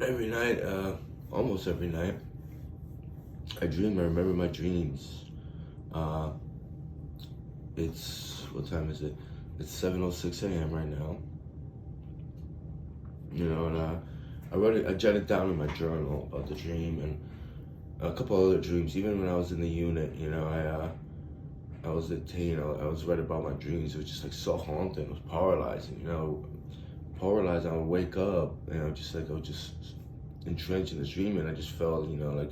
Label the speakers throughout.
Speaker 1: Every night, almost every night, I dream. I remember my dreams. Uh, what time is it? It's 7:06 a.m. right now. And I wrote it. I jotted down in my journal about the dream and a couple other dreams. Even when I was in the unit, I was a teen. I was read about my dreams. It was just like so haunting. It was paralyzing. Paralyzed. I would wake up and I was just entrenched in this dream, and I just felt, like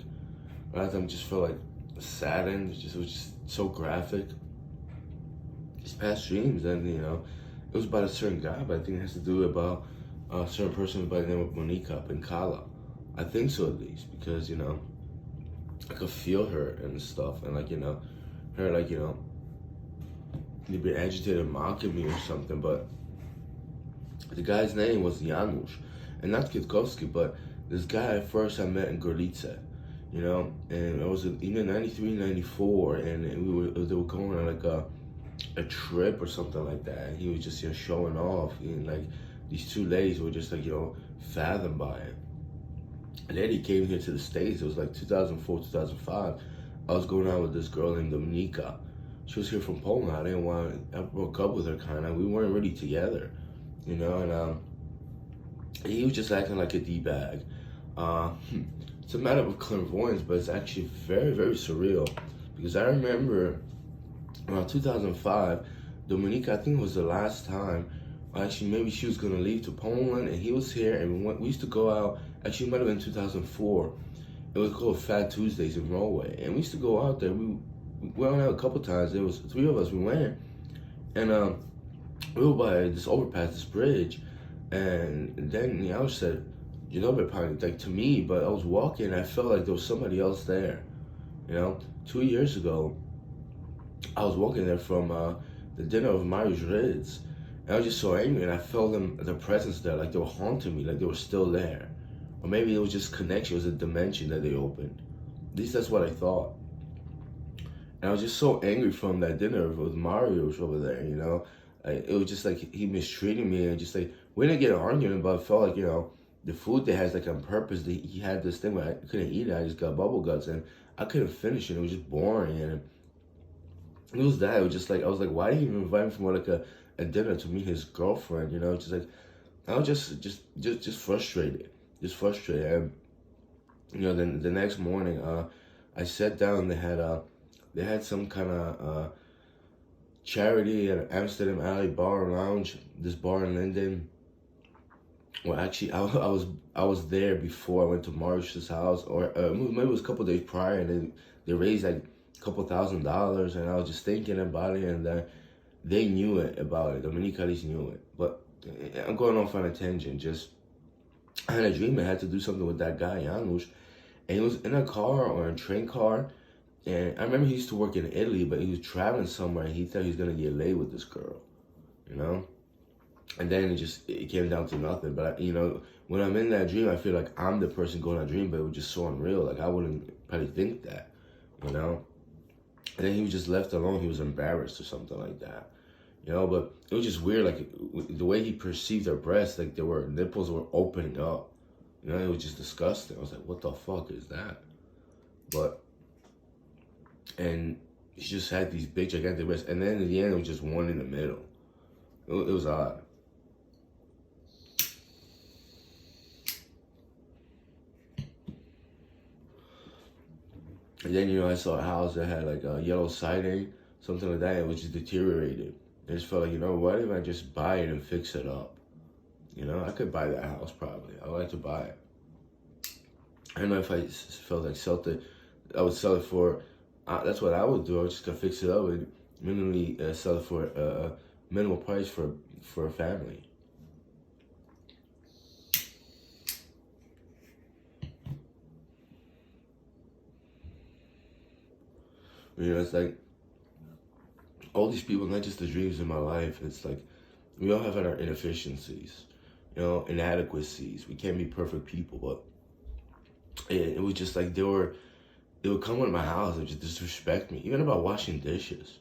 Speaker 1: a lot of times just felt like saddened. It was just so graphic. These past dreams, and it was about a certain guy, but I think it has to do about a certain person by the name of Monica Pencala. I think so, at least, because I could feel her and stuff, and her they'd be agitated, mocking me or something, but the guy's name was Janusz, and not Kitkowski, but this guy at first I met in Gorlice, and it was either 93, 94, and they were going on like a trip or something like that, and he was just showing off, and like these two ladies were just like fathomed by it. And then he came here to the States. It was like 2004, 2005. I was going out with this girl named Dominika. She was here from Poland. I broke up with her kind of. We weren't really together, and he was just acting like a D-bag. Uh, it's a matter of clairvoyance, but it's actually very, very surreal. Because I remember around 2005, Dominika, I think it was the last time, actually maybe she was going to leave to Poland, and he was here, and we used to go out. Actually, it might have been 2004. It was called Fat Tuesdays in Norway, and we used to go out there. We went out a couple times. There was three of us. We went, and we were by this overpass, this bridge, and then I said, but probably like to me, but I was walking, and I felt like there was somebody else there. 2 years ago, I was walking there from the dinner of Marius Ritz, and I was just so angry, and I felt their presence there, like they were haunting me, like they were still there. Or maybe it was just connection, it was a dimension that they opened. At least that's what I thought. And I was just so angry from that dinner with Mario over there. It was just like he mistreated me, and just like, we didn't get an argument, but I felt like, the food they had like on purpose. He had this thing where I couldn't eat it, I just got bubble guts, and I couldn't finish it. It was just boring, and it was that. It was just like, I was like, why did he even invite me for like a dinner to meet his girlfriend? Just like, I was just frustrated, and then the next morning, I sat down. They had some kind of charity at Amsterdam Alley Bar and Lounge. This bar in Linden. Well, actually, I was there before I went to Marsh's house, or maybe it was a couple days prior, and they raised like a couple $1,000, and I was just thinking about it, and they knew it about it. Dominicalis knew it, but I'm going off on a tangent. Just I had a dream I had to do something with that guy Janusz, and he was in a car or a train car, and I remember he used to work in Italy, but he was traveling somewhere, and he thought he was gonna get laid with this girl, you know. And then it came down to nothing. But when I'm in that dream, I feel like I'm the person going that dream, but it was just so unreal. Like I wouldn't probably think that, you know. And then he was just left alone. He was embarrassed or something like that, But it was just weird, like the way he perceived her breasts, like there were nipples were opening up. It was just disgusting. I was like, what the fuck is that? But and she just had these big gigantic breasts, and then in the end, it was just one in the middle. It was odd. And then, I saw a house that had like a yellow siding, something like that. It was just deteriorated. I just felt like, what if I just buy it and fix it up? I could buy that house probably. I would like to buy it. I don't know if I felt like I would sell it for, that's what I would do. I was just gonna fix it up and minimally sell it for a minimal price for a family. It's like all these people, not just the dreams in my life. It's like we all have our inefficiencies, inadequacies. We can't be perfect people, but it was just like they would come into my house and just disrespect me, even about washing dishes,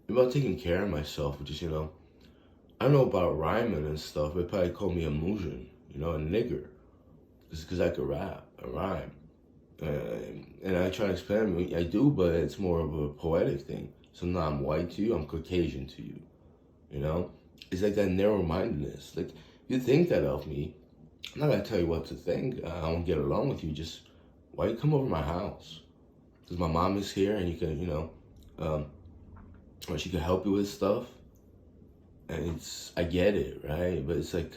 Speaker 1: about taking care of myself, which is, I don't know about rhyming and stuff, they probably call me a mujin, a nigger. It's because I could rap, I rhyme. And I try to explain, I do, but it's more of a poetic thing. So now I'm white to you, I'm Caucasian to you. You know? It's like that narrow-mindedness. Like, if you think that of me, I'm not gonna tell you what to think. I won't get along with you. Just, why you come over my house? Because my mom is here and you can, or she can help you with stuff. And I get it, right? But it's like,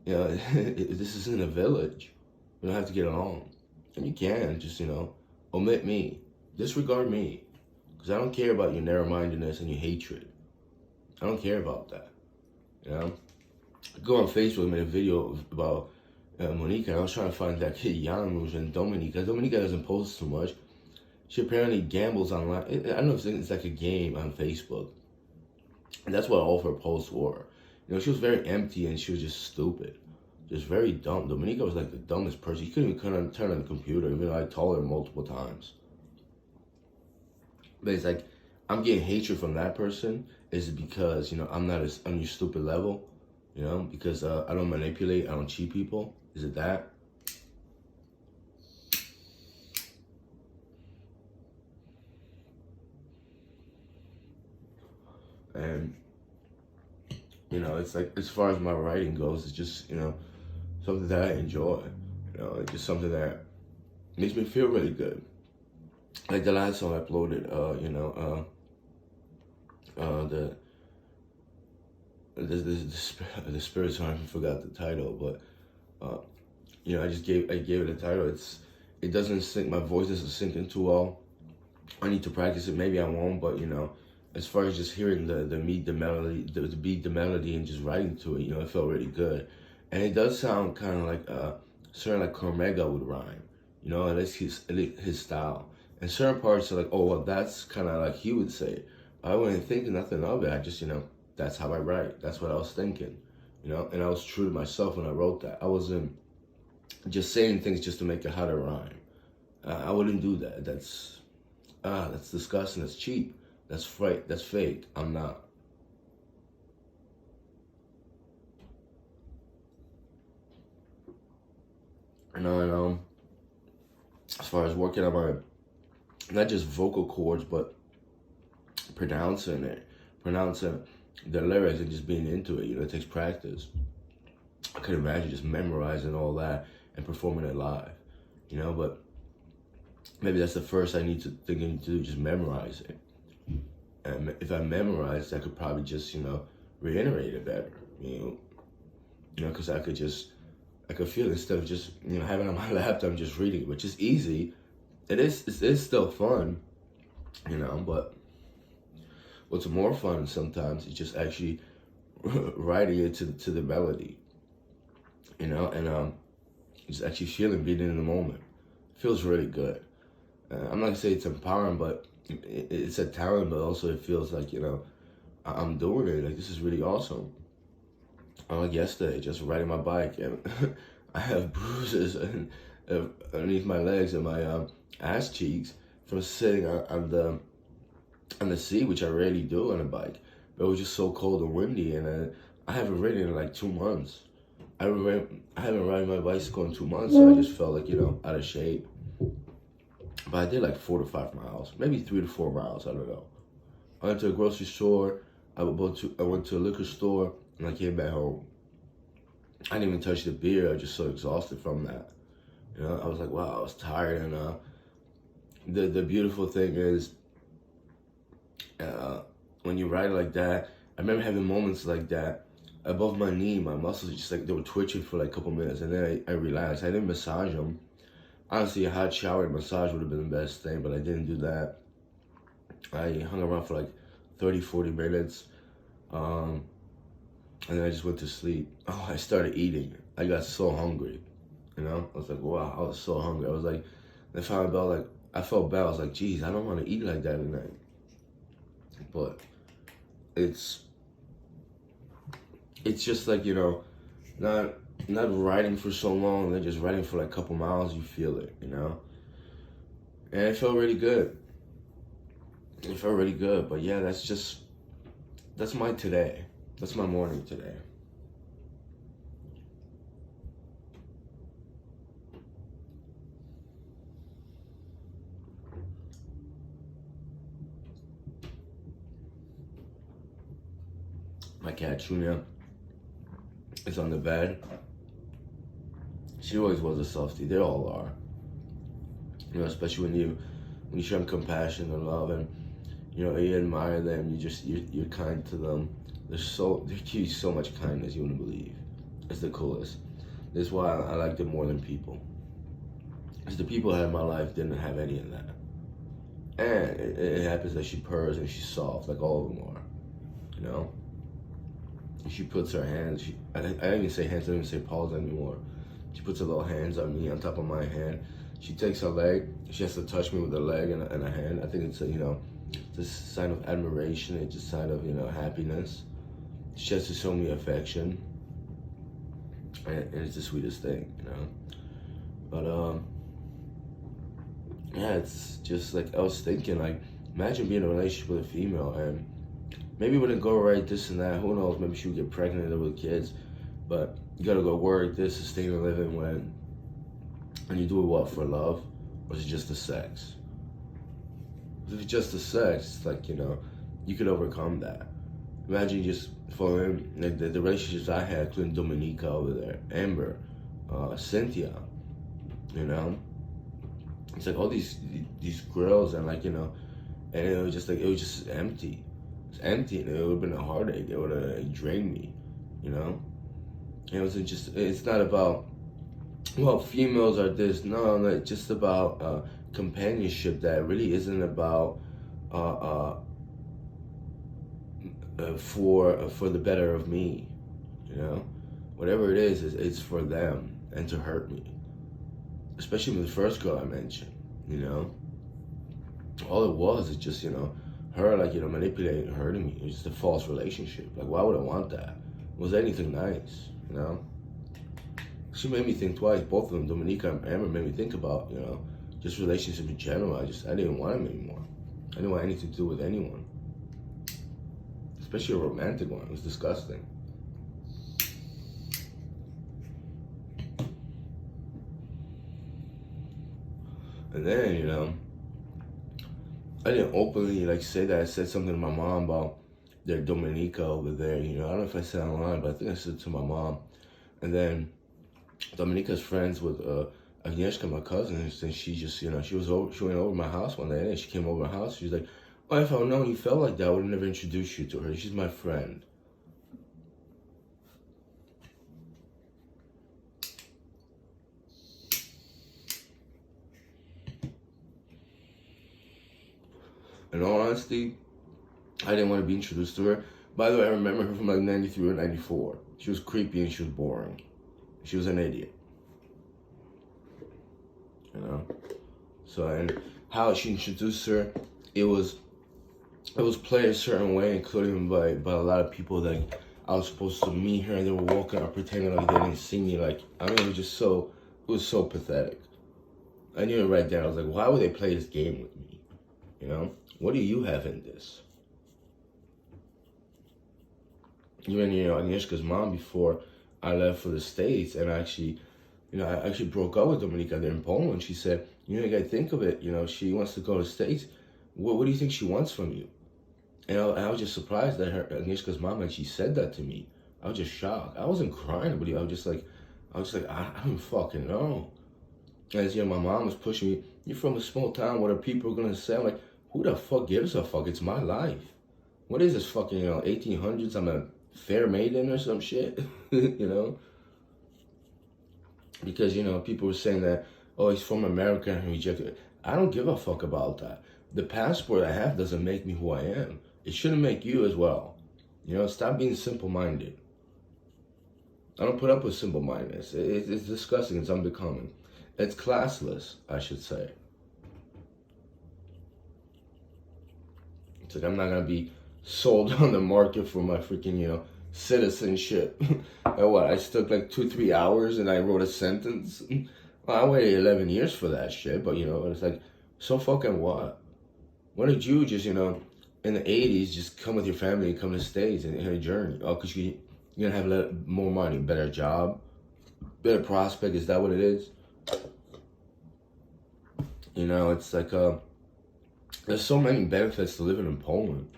Speaker 1: this isn't a village. We don't have to get along. And you can just, omit me. Disregard me. Because I don't care about your narrow-mindedness and your hatred. I don't care about that. I go on Facebook and made a video about Monica. And I was trying to find that kid Janusz and Dominika. Dominika doesn't post too much. She apparently gambles online. I don't know if it's like a game on Facebook. And that's what all of her posts were. She was very empty and she was just stupid. Just very dumb. Dominika was like the dumbest person. She couldn't even turn on the computer, even though I told her multiple times. But it's like, I'm getting hatred from that person. Is it because, I'm not on your stupid level? Because I don't manipulate, I don't cheat people? Is it that? And, it's like, as far as my writing goes, it's just, something that I enjoy. It's just something that makes me feel really good. Like the last song I uploaded, the spirit song, I forgot the title, but I gave it a title. It doesn't sync, my voice doesn't sink in too well. I need to practice it. Maybe I won't, but as far as just hearing the beat, the melody, and just writing to it, it felt really good. And it does sound kind of like certain like Cormega would rhyme, and that's his style. And certain parts are like, oh well, that's kind of like he would say it. I wasn't thinking nothing of it. I just that's how I write. That's what I was thinking, and I was true to myself when I wrote that. I wasn't just saying things just to make it how to rhyme. I wouldn't do that. That's disgusting. That's cheap. That's fake. I'm not. And as far as working on my, not just vocal cords, but pronouncing the lyrics and just being into it, it takes practice. I could imagine just memorizing all that and performing it live, but maybe that's the first I need to do, just memorize it. And if I memorized, I could probably just, reiterate it better, because I could feel it instead of just, having it on my laptop and just reading it, which is easy. It is still fun, but what's more fun sometimes is just actually writing it to the melody, and just actually feeling, being in the moment. It feels really good. I'm not gonna say it's empowering, but it's a talent, but also it feels like, I'm doing it. Like, this is really awesome. Like yesterday, just riding my bike, and I have bruises underneath my legs and my ass cheeks from sitting on the seat, which I rarely do on a bike. But it was just so cold and windy, and I haven't ridden in like 2 months. I haven't ridden my bicycle in 2 months, so I just felt like, out of shape. But I did like 4 to 5 miles, maybe 3 to 4 miles, I don't know. I went to a grocery store, I went to a liquor store, and I came back home. I didn't even touch the beer, I was just so exhausted from that. I was like, wow, I was tired. And the beautiful thing is, when you ride like that, I remember having moments like that. Above my knee, my muscles just like, they were twitching for like a couple minutes, and then I relaxed. I didn't massage them. Honestly, a hot shower and massage would have been the best thing, but I didn't do that. I hung around for like 30, 40 minutes, and then I just went to sleep. Oh, I started eating. I got so hungry, I was like, wow, I was so hungry. I was like, I felt bad. I was like, geez, I don't want to eat like that tonight. But it's just like, not riding for so long, and then just riding for like a couple miles, you feel it, and it felt really good. But yeah, that's my today. That's my morning today. My cat Chunya is on the bed. She always was a softie. They all are. You know, especially when you show them compassion and love, and you know you admire them. You're kind to them. They give you so much kindness you wouldn't believe. It's the coolest. That's why I like them more than people. Because the people I had in my life didn't have any of that. And it happens that she purrs and she's soft, like all of them are. You know? And she puts her hands, I don't even say hands, I don't even say paws anymore. She puts her little hands on me, on top of my hand. She takes her leg, she has to touch me with her leg and a hand. I think it's it's a sign of admiration, it's a sign of, happiness. She has to show me affection. And it's the sweetest thing, But, yeah, it's just like, I was thinking, like, imagine being in a relationship with a female and maybe it wouldn't go right, this and that, who knows, maybe she would get pregnant with kids, but you gotta go work, this, sustain a living and you do it what, for love? Or is it just the sex? If it's just the sex, it's like, you could overcome that. Imagine just following like the relationships I had, including Dominica over there, Amber, Cynthia, It's like all these girls and and it was just empty. It's empty and it would have been a heartache. It would have drained me, And it wasn't just, it's not about, well, females are this. No, it's just about companionship that really isn't about for the better of me, Whatever it is, it's for them and to hurt me. Especially with the first girl I mentioned, All it was is just, her manipulating and hurting me. It was just a false relationship. Like, why would I want that? Was anything nice, She made me think twice. Both of them, Dominica and Amber, made me think about, just relationships in general. I didn't want them anymore. I didn't want anything to do with anyone. Especially a romantic one. It was disgusting. And then, I didn't openly say that. I said something to my mom about their Dominica over there. I don't know if I said it online, but I think I said it to my mom. And then Dominica's friends with Agnieszka, my cousin, and she just, she went over my house one day, and she came over my house. She was like, "Oh, if I would known you felt like that, I would have never introduced you to her. She's my friend." In all honesty, I didn't want to be introduced to her. By the way, I remember her from 93 or 94. She was creepy and she was boring. She was an idiot. So, and how she introduced her, it was played a certain way, including by a lot of people that I was supposed to meet her, and they were walking up pretending like they didn't see me. It was so pathetic. I knew it right there. I was like, why would they play this game with me? What do you have in this? Even, Agnieszka's mom, before I left for the States, and I actually broke up with Dominica there in Poland. She said, you gotta think of it, she wants to go to the States. What do you think she wants from you? And I was just surprised that Agnieszka's mom actually said that to me. I was just shocked. I wasn't crying, but I was just like, I don't fucking know. As my mom was pushing me, you're from a small town, what are people gonna say? I'm like, who the fuck gives a fuck? It's my life. What is this fucking, 1800s? I'm a fair maiden or some shit, Because, people were saying that, oh, he's from America and rejected it. I don't give a fuck about that. The passport I have doesn't make me who I am. It shouldn't make you as well. Stop being simple-minded. I don't put up with simple-mindedness. It's disgusting. It's unbecoming. It's classless, I should say. It's like I'm not going to be sold on the market for my freaking, citizenship. And what, I took 2-3 hours and I wrote a sentence? Well, I waited 11 years for that shit, but it's like, so fucking what? Why did you just, in the 80s, just come with your family and come to the States and hit a journey? Oh, because you're going to have more money, better job, better prospect. Is that what it is? It's like, there's so many benefits to living in Poland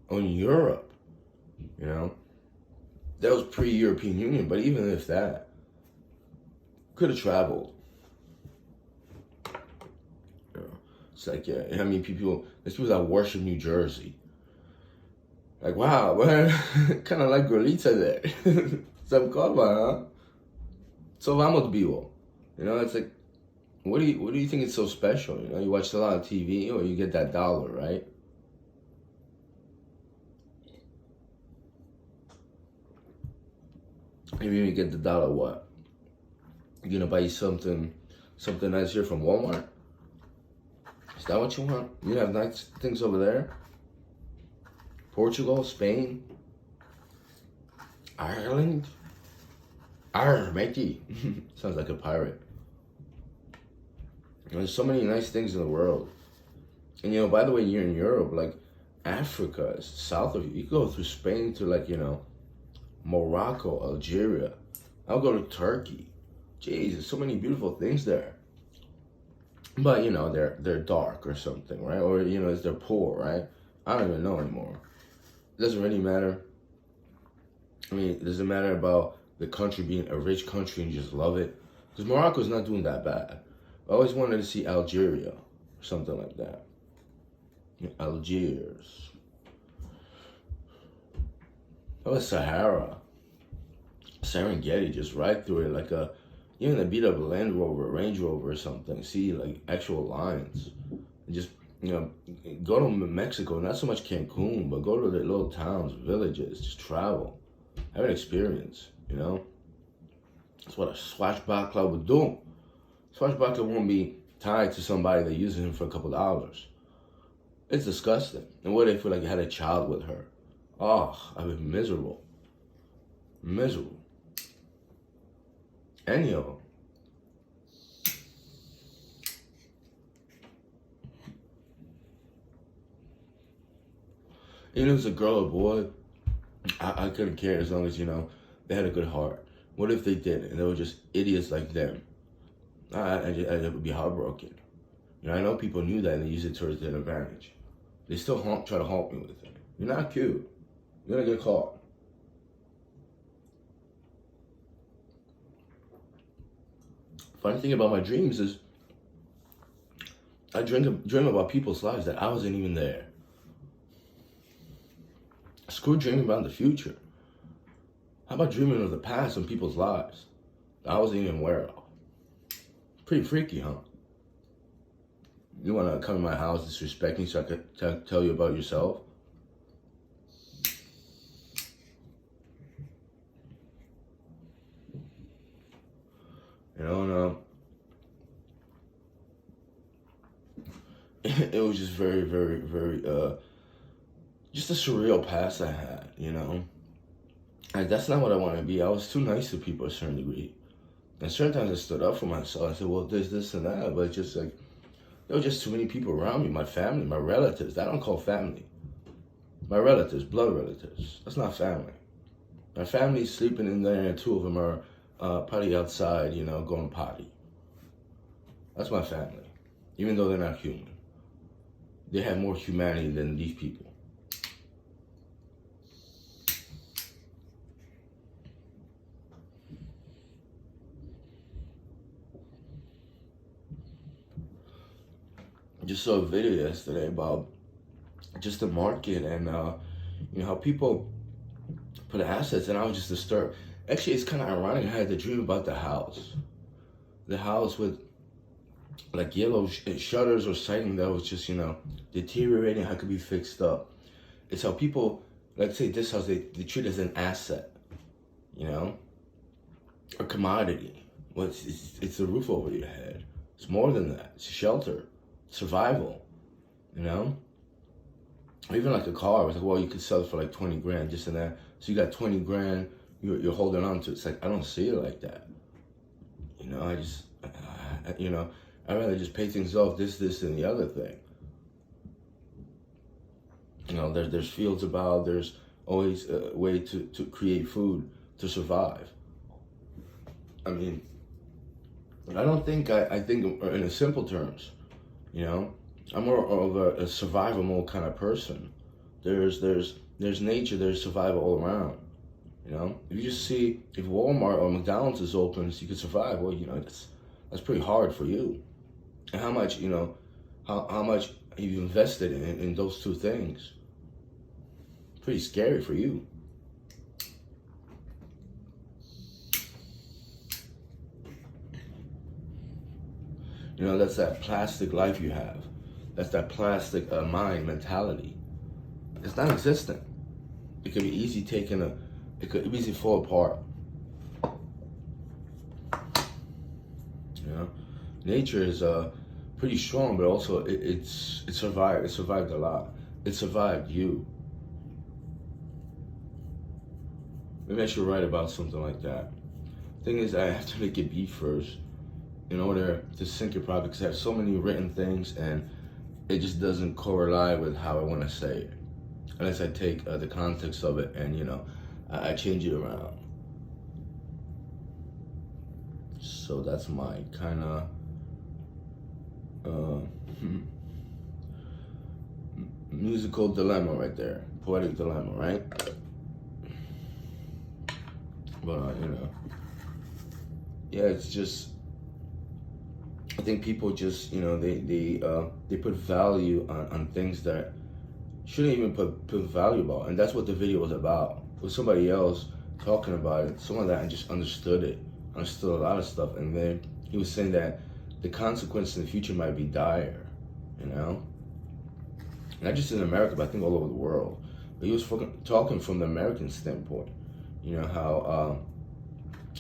Speaker 1: or in Europe, That was pre-European Union, but even if that, could have traveled. You know, it's like, yeah, I mean, there's people that worship New Jersey. Like, wow, man, kind of like Gorlitza there. Zamkova, huh? So vamos vivo. You know, it's like, what do you think is so special? You know, you watch a lot of TV, or you get that dollar, right? Maybe you get the dollar, what? You're gonna buy you something nice here from Walmart? Is that what you want? You have nice things over there? Portugal, Spain, Ireland? Arr, matey. Sounds like a pirate. There's so many nice things in the world. And, you know, by the way, you're in Europe, like, Africa is south of you. You go through Spain to, like, you know, Morocco, Algeria. I'll go to Turkey. Jeez, there's so many beautiful things there. But, you know, they're dark or something, right? Or, you know, they're poor, right? I don't even know anymore. It doesn't really matter. I mean, it doesn't matter about the country being a rich country and you just love it. Because Morocco's not doing that bad. I always wanted to see Algeria or something like that. Algiers. That was Sahara. Serengeti, just right through it, like even they beat up a Land Rover, Range Rover or something. See, like, actual lions. And just, you know, go to Mexico, not so much Cancun, but go to the little towns, villages, just travel. Have an experience, you know? That's what a swashbuckler would do. Swashbuckler won't be tied to somebody that uses him for a couple dollars. It's disgusting. And what if, like, you had a child with her? Oh, I'd be miserable. Miserable. Any of them. Even if it's a girl or boy, I couldn't care as long as, you know, they had a good heart. What if they didn't and they were just idiots like them? I would be heartbroken. You know, I know people knew that and they used it towards their advantage. They still try to haunt me with it. You're not cute. You're gonna get caught. Funny thing about my dreams is I dream about people's lives that I wasn't even there. Screw dreaming about the future. How about dreaming of the past and people's lives that I wasn't even aware of? Pretty freaky, huh? You want to come in my house, disrespect me so I could tell you about yourself? You know, and it was just very, very, very, just a surreal past I had, you know? Like, that's not what I want to be. I was too nice to people to a certain degree. And certain times I stood up for myself. I said, well, there's this and that. But it's just like, there were just too many people around me. My family, my relatives. That I don't call family. My relatives, blood relatives. That's not family. My family's sleeping in there and two of them are potty outside, you know, going potty. That's my family. Even though they're not human. They have more humanity than these people. I just saw a video yesterday about just the market and you know how people put assets, and I was just disturbed. Actually, it's kind of ironic. I had the dream about the house with like yellow shutters or siding that was just, you know, deteriorating. How it could be fixed up. It's how people, like, say this house, they treat it as an asset, you know, a commodity. Well, it's the roof over your head. It's more than that. It's shelter. Survival, you know? Or even like a car, it's like, well, you could sell it for like 20 grand, just in that. So you got 20 grand, you're holding on to it. It's like, I don't see it like that. You know, you know, I'd rather just pay things off, this, and the other thing. You know, there's fields about, there's always a way to create food, to survive. I mean, I don't think, I think in simple terms. You know, I'm more of a survival mode kind of person. There's nature, there's survival all around. You know, if you just see if Walmart or McDonald's is open so you can survive, well, that's pretty hard for you. And how much, how much you've invested in those two things. Pretty scary for you. That's that plastic life you have. That's that plastic mind mentality. It's non-existent. It could be easy it could easily fall apart. Nature is pretty strong, but also it survived. It survived a lot. It survived you. Maybe I should write about something like that. Thing is, I have to make it beat first in order to sync your product, because I have so many written things and it just doesn't correlate with how I want to say it. Unless I take the context of it and, I change it around. So that's my kind of musical dilemma right there. Poetic dilemma, right? But, yeah, it's just, I think people just, they put value on things that shouldn't even put value about. And that's what the video was about. It was somebody else talking about it, someone that just understood it, understood a lot of stuff. And then he was saying that the consequences in the future might be dire, Not just in America, but I think all over the world. But he was talking from the American standpoint. How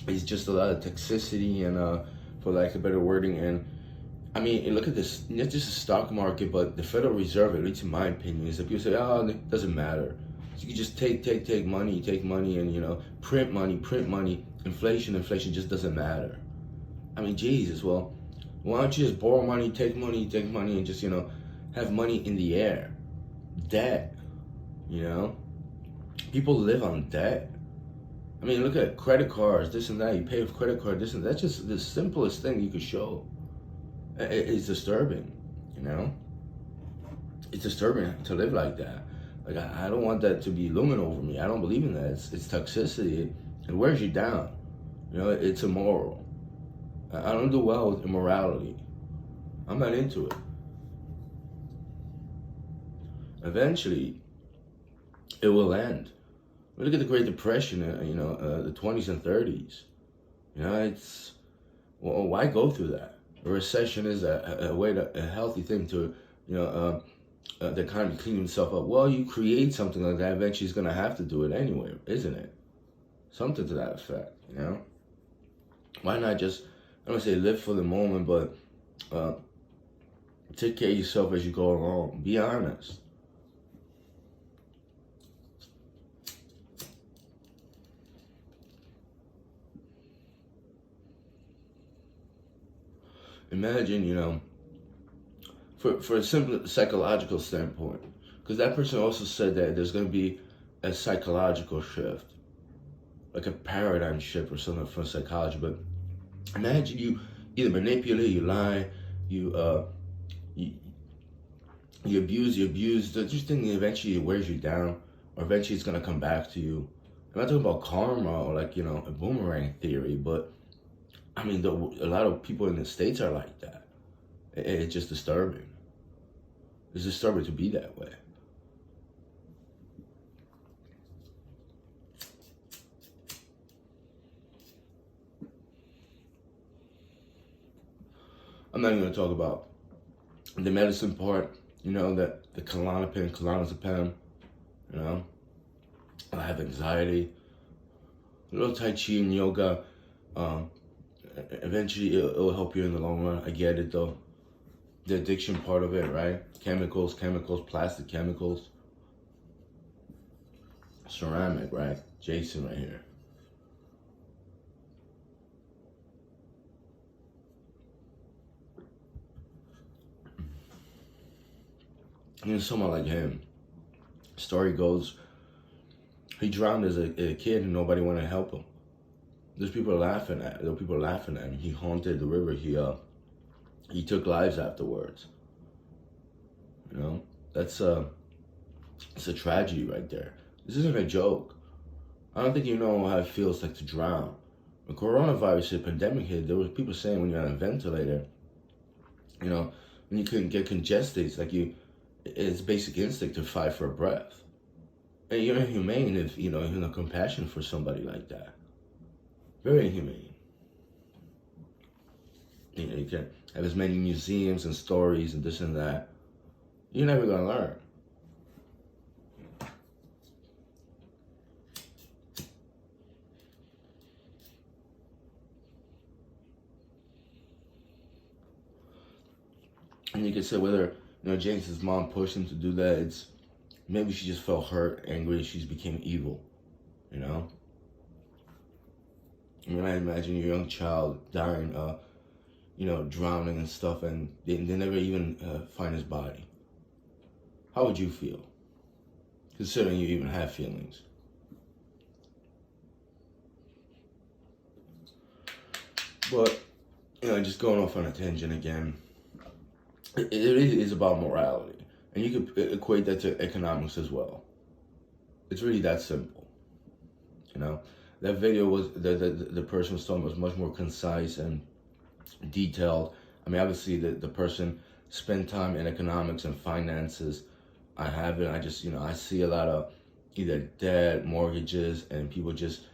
Speaker 1: it's just a lot of toxicity and, for lack of better wording. And I mean, look at this, not just the stock market, but the Federal Reserve, at least in my opinion, is that people say, oh, it doesn't matter. So you can just take money and, print money. Inflation just doesn't matter. I mean, Jesus, well, why don't you just borrow money, take money, and just, have money in the air? Debt, People live on debt. I mean, look at credit cards, this and that. You pay with credit card, this and that. That's just the simplest thing you could show. It's disturbing, It's disturbing to live like that. Like, I don't want that to be looming over me. I don't believe in that. It's toxicity. It wears you down. It's immoral. I don't do well with immorality. I'm not into it. Eventually, it will end. Look at the Great Depression, the 20s and 30s. It's, well, why go through that? A recession is a healthy thing to, the economy clean itself up. Well, you create something like that, eventually it's going to have to do it anyway, isn't it? Something to that effect, Why not just, I don't say live for the moment, but take care of yourself as you go along. Be honest. Imagine, for a simple psychological standpoint, because that person also said that there's going to be a psychological shift, like a paradigm shift or something from psychology. But imagine you either manipulate, you lie, you abuse, just thinking eventually it wears you down, or eventually it's going to come back to you. I'm not talking about karma or like, a boomerang theory, but I mean, a lot of people in the States are like that. It's just disturbing. It's disturbing to be that way. I'm not even going to talk about the medicine part, that the Klonopin, I have anxiety, a little Tai Chi and yoga. Eventually it'll help you in the long run. I get it though. The addiction part of it, right? Chemicals, plastic chemicals. Ceramic, right? Jason right here. Someone like him. Story goes, he drowned as a kid and nobody wanted to help him. There were people laughing at him. He haunted the river. He took lives afterwards. That's it's a tragedy right there. This isn't a joke. I don't think you know how it feels like to drown. When coronavirus hit, pandemic hit, there was people saying when you're on a ventilator, you know, when you couldn't get congested, it's like it's basic instinct to fight for a breath. And you're inhumane if, you know, you're not compassion for somebody like that. Very inhumane. You know, you can have as many museums and stories and this and that. You're never gonna learn. And you can say whether, you know, James's mom pushed him to do that. It's maybe she just felt hurt, angry, she became evil. You know. I mean, I imagine your young child dying, you know, drowning and stuff, and they never even find his body. How would you feel, considering you even have feelings? But, you know, just going off on a tangent again, it really is about morality. And you could equate that to economics as well. It's really that simple. You know, that video was, the person was talking was much more concise and detailed. I mean, obviously the person spent time in economics and finances. I haven't. I just, you know, I see a lot of either debt, mortgages, and people just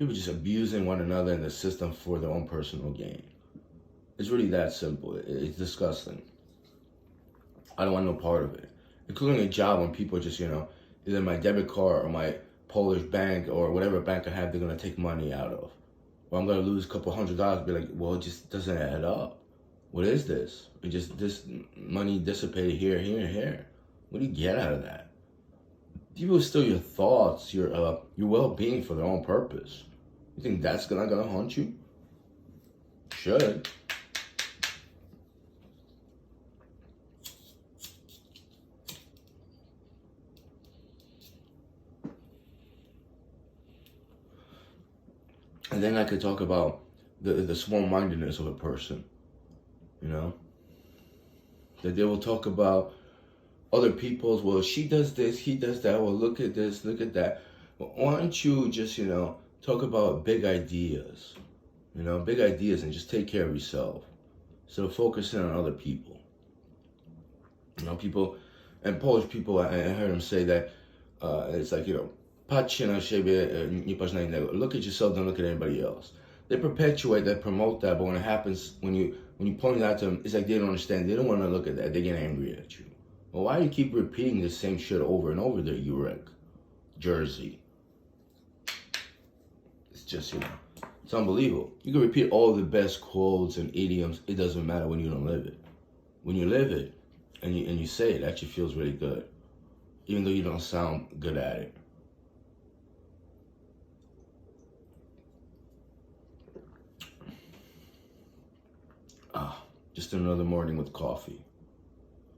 Speaker 1: abusing one another in the system for their own personal gain. It's really that simple. It's disgusting. I don't want no part of it, including a job when people just, you know, either my debit card or my Polish bank or whatever bank I have, they're gonna take money out of. Or I'm gonna lose a couple $100. Be like, well, it just doesn't add up. What is this? It just this money dissipated here, here, and here. What do you get out of that? People steal your thoughts, your well-being for their own purpose. You think that's gonna haunt you? Should. And then I could talk about the small-mindedness of a person, you know? That they will talk about other people's, well, she does this, he does that, well, look at this, look at that. Well, why don't you just, you know, talk about big ideas, you know, big ideas, and just take care of yourself. So focusing on other people. You know, people, and Polish people, I heard them say that it's like, you know, patrzcie na siebie, nie patrz na innego. Look at yourself, don't look at anybody else. They perpetuate that, promote that, but when it happens, when you point it out to them, it's like they don't understand. They don't want to look at that. They get angry at you. Well, why do you keep repeating the same shit over and over there, Urek, Jersey? It's just, you know, it's unbelievable. You can repeat all the best quotes and idioms. It doesn't matter when you don't live it. When you live it and you say it actually feels really good, even though you don't sound good at it. Just another morning with coffee.